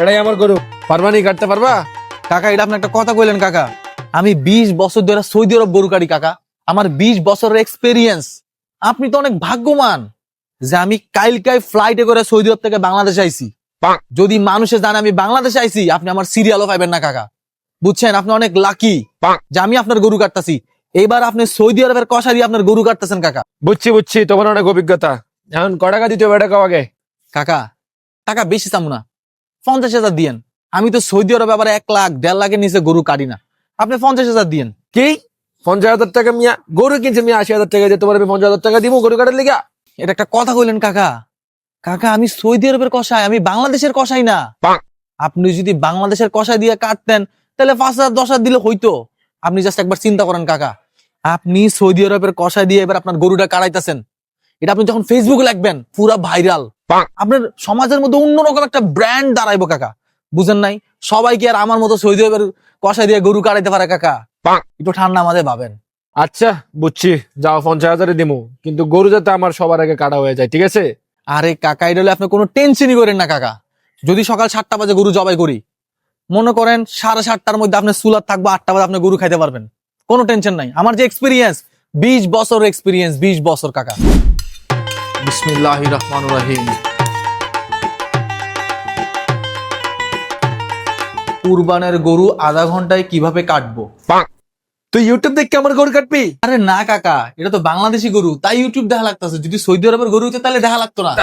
এটাই আমার গরু, পারবা নি কাটতে পারবা? কাকা এটা আপনি একটা কথা কইলেন কাকা, আমি 20 বছর ধরে সৌদি আরব গরু কাটি কাকা, আমার 20 বছরের এক্সপেরিয়েন্স। আপনি তো অনেক ভাগ্যবান যে আমি কালকাই ফ্লাইটে করে সৌদি আরব থেকে বাংলাদেশে আইছি। যদি মানুষে জানে আমি বাংলাদেশে আইছি, আপনি আমার সিরিয়ালও পাইবেন না কাকা, বুঝছেন? আপনি অনেক লাকি যে আমি আপনার গরু কাটতাছি। এইবার আপনি সৌদি আরবের কষা দিয়ে আপনার গরু কাটতেছেন কাকা। বুঝছি, তোমার অনেক অভিজ্ঞতা। এখন ক টাকা দিতে হবে এটা কও আগে। কাকা টাকা বেশি চামু না, 50,000 দিয়েন। আমি তো সৌদি আরবে আবার 1 লাখ 1.5 লাখের নিচে গরু কাটি না, আপনি 50,000 দিয়েন। কি 50,000 টাকা মিয়া? গরু কিনছে মিয়া 80,000 টাকা দিয়ে, তোমার আমি 50,000 টাকা দিব গরু কাটার লিগা? এটা একটা কথা কইলেন কাকা। কাকা আমি সৌদি আরবের কষাই, আমি বাংলাদেশের কষাই না। আপনি যদি বাংলাদেশের কষাই দিয়ে কাটতেন তাহলে 5,000 10,000 দিলে হইতো। আপনি জাস্ট একবার চিন্তা করেন কাকা, আপনি সৌদি আরবের কষাই দিয়ে এবার আপনার গরুটা কাটাইতেছেন, এটা আপনি যখন ফেসবুকে লিখবেন পুরা ভাইরাল, আপনার সমাজের মধ্যে অন্যরকম একটা ব্র্যান্ড দাঁড়াইবো কাকা, বুঝেন নাই? সবাই কি আর আমার মতো সৌদি আরবের কষাই দিয়ে গরু কাটাইতে পারে কাকা? একটু ঠান্ডা মাঝে ভাবেন। আচ্ছা বুঝছি, যাও 50,000 দিমু, কিন্তু গরু যাতে আমার সবার আগে কাটা হয়ে যায়, ঠিক আছে? আরে কাকা এটা হলে আপনি কোনো টেনশনই করেন না কাকা। যদি সকাল 7টা বাজে গরু জবাই করি, মনে করেন 7:30টার মধ্যে আপনি সুলার থাকবো, 8টা বাজে আপনি গরু খাইতে পারবেন, কোনো টেনশন নাই। আমার যে এক্সপিরিয়েন্স, 20 বছর এক্সপিরিয়েন্স, 20 বছর কাকা। বিসমিল্লাহির রহমানির রহিম। কুরবানের গরু আধা ঘন্টায় কিভাবে কাটবো? তুই ইউটিউব দেখে আমার গরু কাটবি? আরে না কাকা, এটা তো বাংলাদেশি গরু, তাই ইউটিউব দেখা লাগতেছে। যদি সৌদি আরবের গরু হতো তাহলে দেখা লাগতো না।